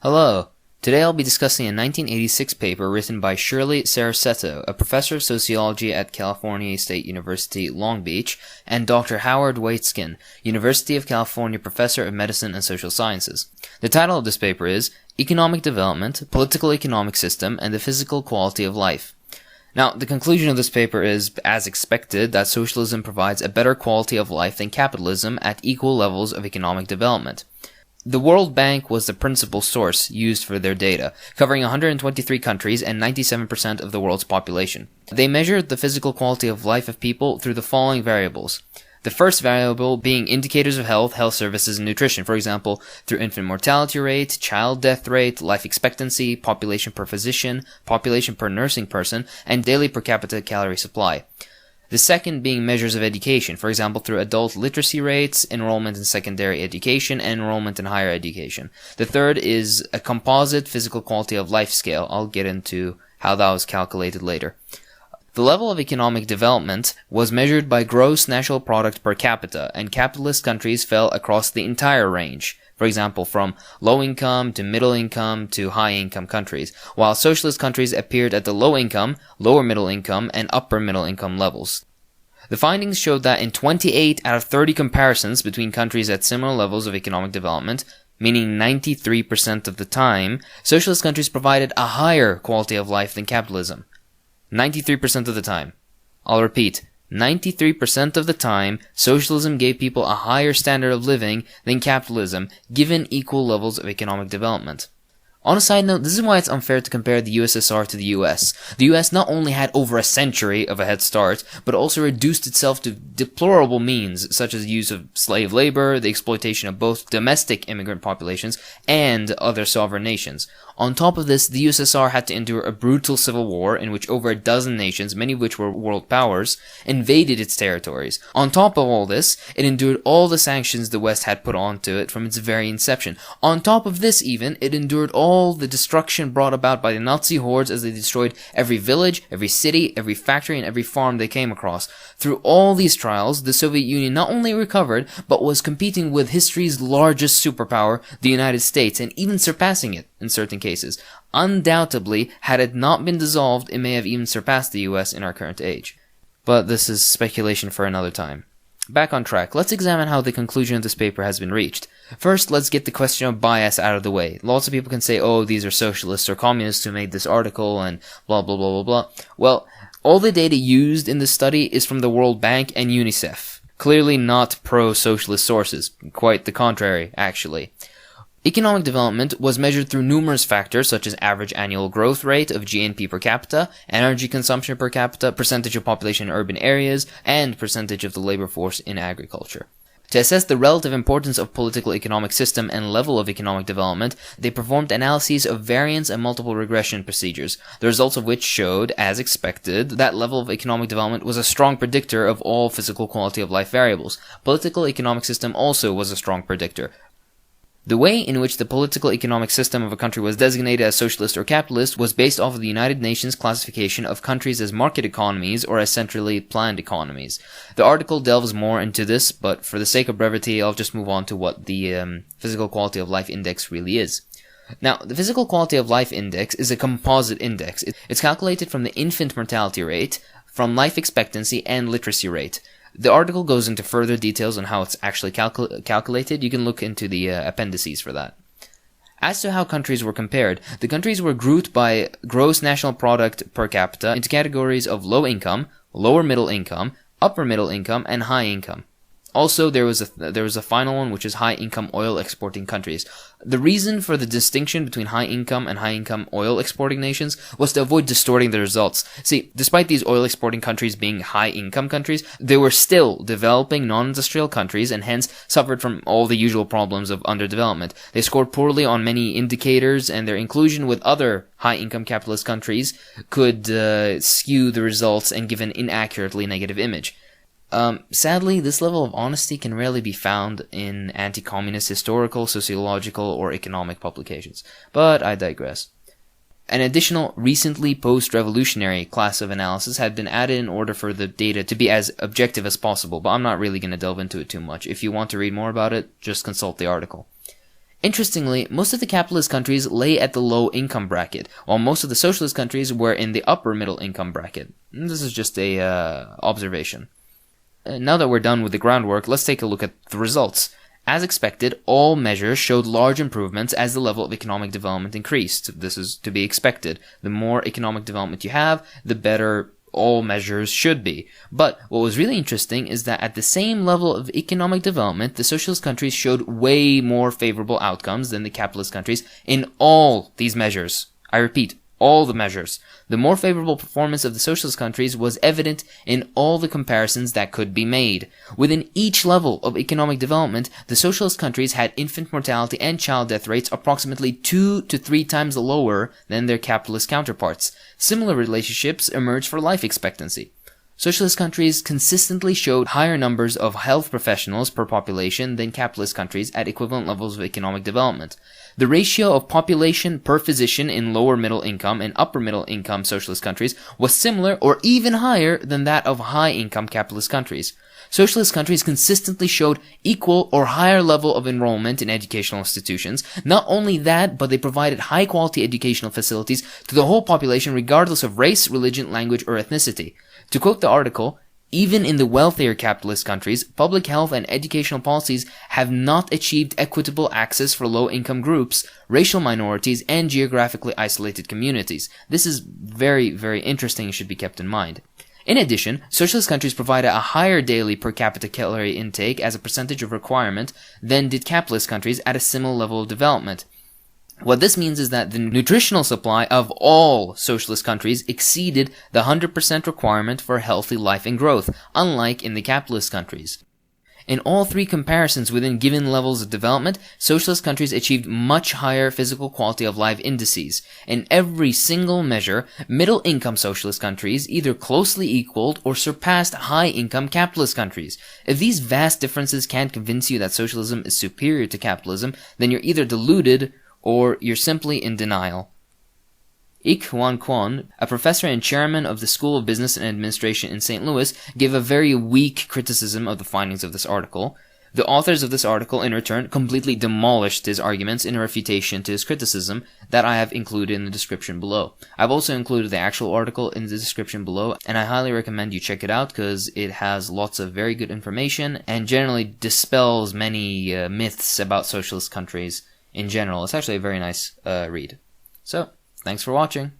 Hello. Today I'll be discussing a 1986 paper written by Shirley Saraceto, a professor of sociology at California State University, Long Beach, and Dr. Howard Waitzkin, University of California Professor of Medicine and Social Sciences. The title of this paper is Economic Development, Political Economic System, and the Physical Quality of Life. Now, the conclusion of this paper is, as expected, that socialism provides a better quality of life than capitalism at equal levels of economic development. The World Bank was the principal source used for their data, covering 123 countries and 97% of the world's population. They measured the physical quality of life of people through the following variables. The first variable being indicators of health, health services, and nutrition, for example, through infant mortality rate, child death rate, life expectancy, population per physician, population per nursing person, and daily per capita calorie supply. The second being measures of education, for example, through adult literacy rates, enrollment in secondary education, and enrollment in higher education. The third is a composite physical quality of life scale. I'll get into how that was calculated later. The level of economic development was measured by gross national product per capita, and capitalist countries fell across the entire range. For example, from low income to middle income to high income countries, while socialist countries appeared at the low income, lower middle income, and upper middle income levels. The findings showed that in 28 out of 30 comparisons between countries at similar levels of economic development, meaning 93% of the time, socialist countries provided a higher quality of life than capitalism. 93% of the time. I'll repeat. 93% of the time, socialism gave people a higher standard of living than capitalism, given equal levels of economic development. On a side note, this is why it's unfair to compare the USSR to the US. The US not only had over a century of a head start, but also reduced itself to deplorable means, such as the use of slave labor, the exploitation of both domestic immigrant populations, and other sovereign nations. On top of this, the USSR had to endure a brutal civil war in which over a dozen nations, many of which were world powers, invaded its territories. On top of all this, it endured all the sanctions the West had put onto it from its very inception. On top of this even, it endured all the destruction brought about by the Nazi hordes as they destroyed every village, every city, every factory, and every farm they came across. Through all these trials, the Soviet Union not only recovered, but was competing with history's largest superpower, the United States, and even surpassing it in certain cases. Undoubtedly, had it not been dissolved, it may have even surpassed the US in our current age. But this is speculation for another time. Back on track, let's examine how the conclusion of this paper has been reached. First, let's get the question of bias out of the way. Lots of people can say, oh, these are socialists or communists who made this article and blah blah blah blah blah. Well, all the data used in this study is from the World Bank and UNICEF. Clearly not pro-socialist sources. Quite the contrary, actually. Economic development was measured through numerous factors such as average annual growth rate of GNP per capita, energy consumption per capita, percentage of population in urban areas, and percentage of the labor force in agriculture. To assess the relative importance of political economic system and level of economic development, they performed analyses of variance and multiple regression procedures, the results of which showed, as expected, that level of economic development was a strong predictor of all physical quality of life variables. Political economic system also was a strong predictor. The way in which the political economic system of a country was designated as socialist or capitalist was based off of the United Nations classification of countries as market economies or as centrally planned economies. The article delves more into this, but for the sake of brevity, I'll just move on to what the Physical Quality of Life Index really is. Now, the Physical Quality of Life Index is a composite index. It's calculated from the infant mortality rate, from life expectancy, and literacy rate. The article goes into further details on how it's actually calculated. You can look into the appendices for that. As to how countries were compared, the countries were grouped by gross national product per capita into categories of low income, lower middle income, upper middle income, and high income. Also, there was a final one, which is high-income oil-exporting countries. The reason for the distinction between high-income and high-income oil-exporting nations was to avoid distorting the results. See, despite these oil-exporting countries being high-income countries, they were still developing non-industrial countries and hence suffered from all the usual problems of underdevelopment. They scored poorly on many indicators, and their inclusion with other high-income capitalist countries could skew the results and give an inaccurately negative image. Sadly, this level of honesty can rarely be found in anti-communist historical, sociological, or economic publications. But I digress. An additional, recently post-revolutionary class of analysis had been added in order for the data to be as objective as possible, but I'm not really going to delve into it too much. If you want to read more about it, just consult the article. Interestingly, most of the capitalist countries lay at the low income bracket, while most of the socialist countries were in the upper middle income bracket. This is just a observation. Now that we're done with the groundwork, let's take a look at the results. As expected, all measures showed large improvements as the level of economic development increased. This is to be expected. The more economic development you have, the better all measures should be. But what was really interesting is that at the same level of economic development, the socialist countries showed way more favorable outcomes than the capitalist countries in all these measures. I repeat, all the measures. The more favorable performance of the socialist countries was evident in all the comparisons that could be made. Within each level of economic development, the socialist countries had infant mortality and child death rates approximately 2 to 3 times lower than their capitalist counterparts. Similar relationships emerged for life expectancy. Socialist countries consistently showed higher numbers of health professionals per population than capitalist countries at equivalent levels of economic development. The ratio of population per physician in lower middle income and upper middle income socialist countries was similar or even higher than that of high income capitalist countries. Socialist countries consistently showed equal or higher level of enrollment in educational institutions. Not only that, but they provided high quality educational facilities to the whole population regardless of race, religion, language, or ethnicity. To quote the article, even in the wealthier capitalist countries, public health and educational policies have not achieved equitable access for low-income groups, racial minorities, and geographically isolated communities. This is very, very interesting and should be kept in mind. In addition, socialist countries provided a higher daily per capita calorie intake as a percentage of requirement than did capitalist countries at a similar level of development. What this means is that the nutritional supply of all socialist countries exceeded the 100% requirement for healthy life and growth, unlike in the capitalist countries. In all three comparisons within given levels of development, socialist countries achieved much higher physical quality of life indices. In every single measure, middle-income socialist countries either closely equaled or surpassed high-income capitalist countries. If these vast differences can't convince you that socialism is superior to capitalism, then you're either deluded or you're simply in denial. Ik Hwan Kwon, a professor and chairman of the School of Business and Administration in St. Louis, gave a very weak criticism of the findings of this article. The authors of this article, in return, completely demolished his arguments in refutation to his criticism that I have included in the description below. I've also included the actual article in the description below, and I highly recommend you check it out because it has lots of very good information and generally dispels many myths about socialist countries in general. It's actually a very nice read. So, thanks for watching.